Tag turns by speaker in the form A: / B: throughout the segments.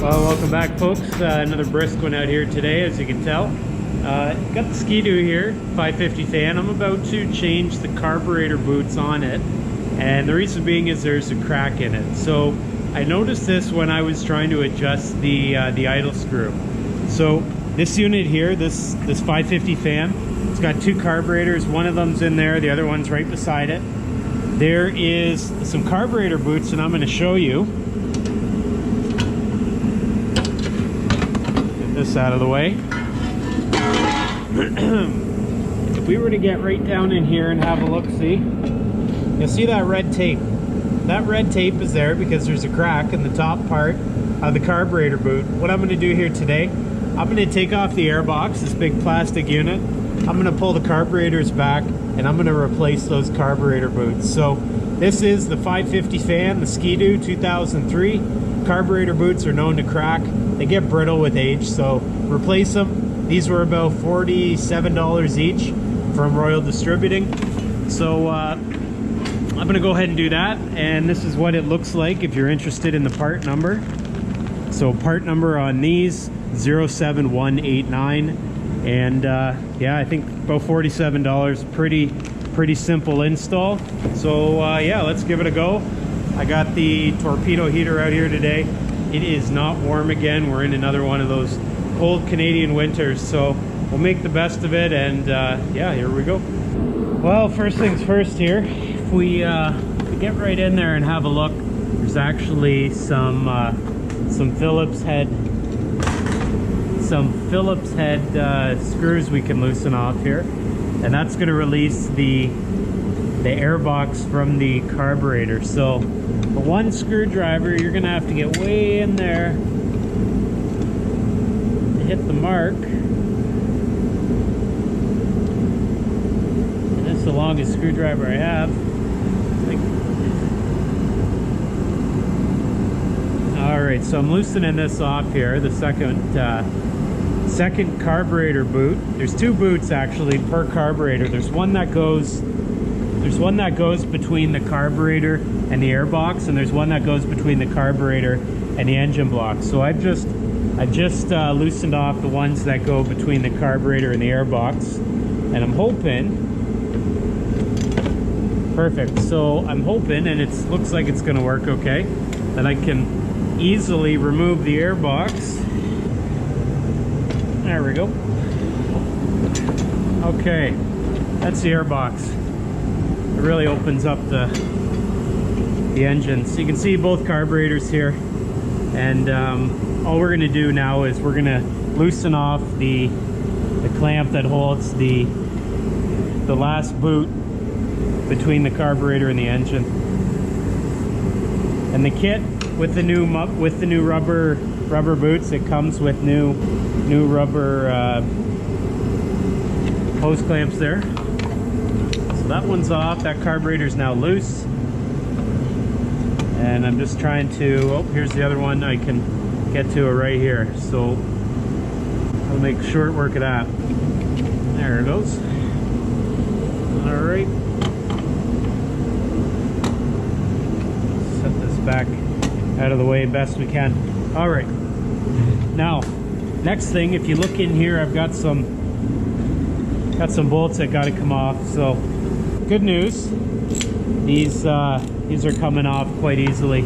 A: Well, welcome back, folks. Another brisk one out here today, as you can tell. Got the Ski-Doo here, 550 fan. I'm about to change the carburetor boots on it, and the reason being is there's a crack in it. So I noticed this when I was trying to adjust the idle screw. So this unit here, this 550 fan, it's got two carburetors. One of them's in there, the other one's right beside it. There is some carburetor boots, and I'm going to show you. This out of the way. If we were to get right down in here and have a look-see, you'll see that red tape. That red tape is there because there's a crack in the top part of the carburetor boot. What I'm going to do here today, I'm going to take off the air box, this big plastic unit. I'm going to pull the carburetors back, and I'm going to replace those carburetor boots. So this is the 550 fan, the Ski-Doo 2003. Carburetor boots are known to crack. They get brittle with age, so replace them. These were about $47 each from Royal Distributing. So I'm gonna go ahead and do that, and this is what it looks like if you're interested in the part number. So part number on these 07189, and yeah, I think about $47. Pretty simple install. So yeah, let's give it a go. I got the torpedo heater out here today. It is not warm again. We're in another one of those cold Canadian winters, so we'll make the best of it, and yeah, here we go. Well, first things first here, if we get right in there and have a look, there's actually some Phillips head screws we can loosen off here, and that's going to release the air box from the carburetor. So for one screwdriver, you're gonna have to get way in there to hit the mark. And that's the longest screwdriver I have. All right, so I'm loosening this off here, the second carburetor boot. There's two boots actually per carburetor. There's one that goes between the carburetor and the air box, and there's one that goes between the carburetor and the engine block. So I've just loosened off the ones that go between the carburetor and the air box, and I'm hoping, perfect. So I'm hoping, and it looks like it's going to work okay, that I can easily remove the air box. There we go. Okay, that's the air box. It really opens up the engine. So you can see both carburetors here, and all we're going to do now is we're going to loosen off the clamp that holds the last boot between the carburetor and the engine. And the kit with the new rubber boots, it comes with new rubber hose clamps there. So that one's off. That carburetor's now loose, and I'm just trying to, oh, here's the other one. I can get to it right here, so I'll make short work of that. There it goes. All right, set this back out of the way best we can. All right, now next thing, if you look in here, I've got some bolts that got to come off. So good news, these are coming off quite easily.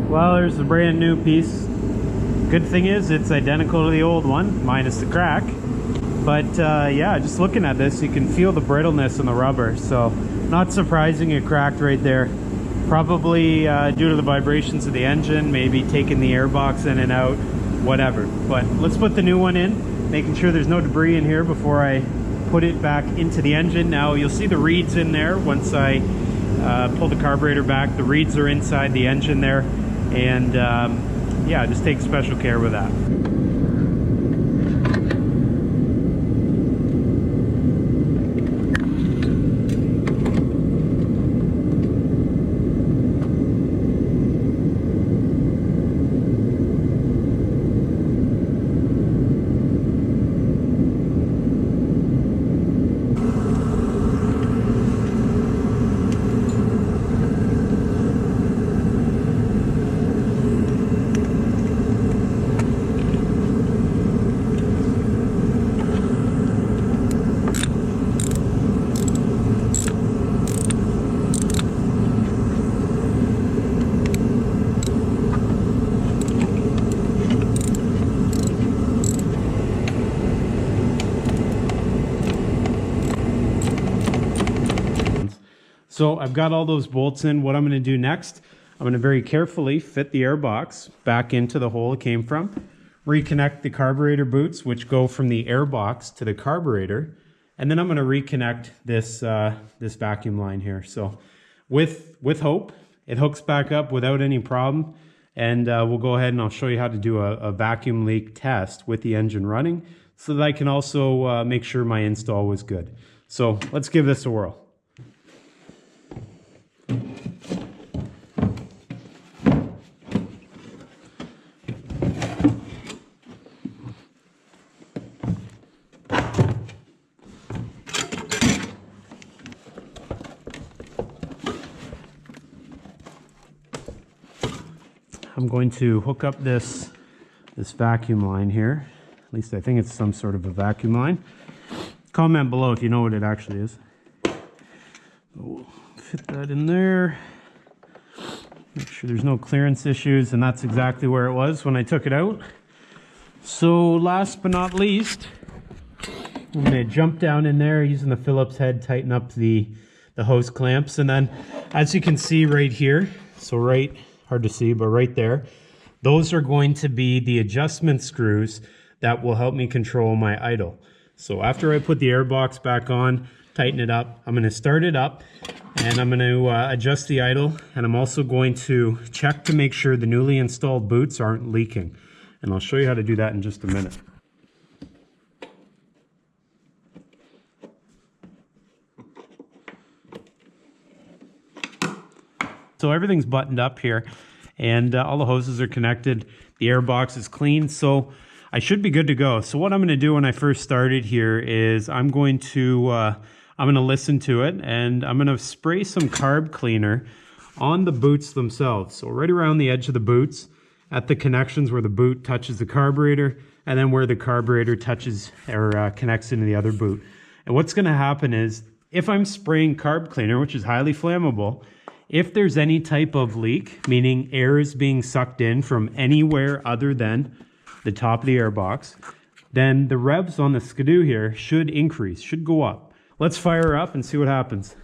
A: Well, there's the brand new piece. Good thing is it's identical to the old one, minus the crack. But yeah, just looking at this, you can feel the brittleness in the rubber. So not surprising it cracked right there. Probably due to the vibrations of the engine, maybe taking the airbox in and out, whatever. But let's put the new one in, making sure there's no debris in here before I put it back into the engine. Now you'll see the reeds in there once I pull the carburetor back. The reeds are inside the engine there, and yeah, just take special care with that. So I've got all those bolts in. What I'm going to do next, I'm going to very carefully fit the airbox back into the hole it came from, reconnect the carburetor boots, which go from the airbox to the carburetor, and then I'm going to reconnect this this vacuum line here. So with hope, it hooks back up without any problem, and we'll go ahead and I'll show you how to do a vacuum leak test with the engine running, so that I can also make sure my install was good. So let's give this a whirl. I'm going to hook up this vacuum line here. At least I think it's some sort of a vacuum line. Comment below if you know what it actually is. We'll fit that in there. Make sure there's no clearance issues, and that's exactly where it was when I took it out. So last but not least, I'm going to jump down in there using the Phillips head, tighten up the hose clamps, and then as you can see right here, so right, hard to see, but right there, those are going to be the adjustment screws that will help me control my idle. So after I put the airbox back on, tighten it up, I'm going to start it up, and I'm going to adjust the idle, and I'm also going to check to make sure the newly installed boots aren't leaking. And I'll show you how to do that in just a minute. So everything's buttoned up here, and all the hoses are connected. The airbox is clean, so I should be good to go. So what I'm going to do when I first started here is I'm going to listen to it, and I'm going to spray some carb cleaner on the boots themselves. So right around the edge of the boots, at the connections where the boot touches the carburetor, and then where the carburetor touches or connects into the other boot. And what's going to happen is, if I'm spraying carb cleaner, which is highly flammable, if there's any type of leak, meaning air is being sucked in from anywhere other than the top of the airbox, then the revs on the skidoo here should increase, should go up. Let's fire up and see what happens.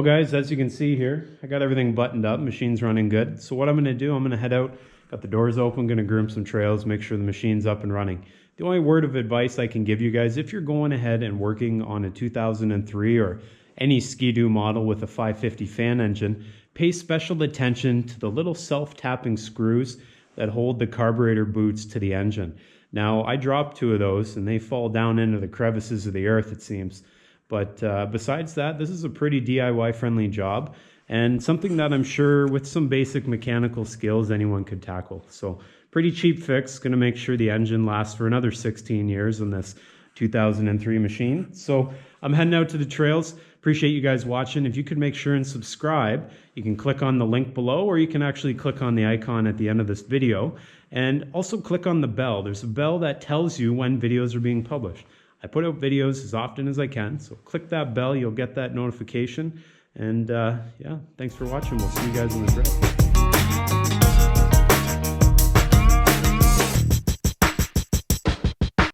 A: Well guys, as you can see here, I got everything buttoned up, machine's running good. So what I'm gonna do, I'm gonna head out, got the doors open, gonna groom some trails, make sure the machine's up and running. The only word of advice I can give you guys, if you're going ahead and working on a 2003 or any Ski-Doo model with a 550 fan engine, pay special attention to the little self-tapping screws that hold the carburetor boots to the engine. Now, I dropped 2 of those and they fall down into the crevices of the earth, it seems. But besides that, this is a pretty DIY friendly job and something that I'm sure with some basic mechanical skills anyone could tackle. So pretty cheap fix, gonna make sure the engine lasts for another 16 years on this 2003 machine. So I'm heading out to the trails. Appreciate you guys watching. If you could make sure and subscribe, you can click on the link below, or you can actually click on the icon at the end of this video. And also click on the bell. There's a bell that tells you when videos are being published. I put out videos as often as I can, so click that bell, you'll get that notification. And yeah, thanks for watching. We'll see you guys on the trail.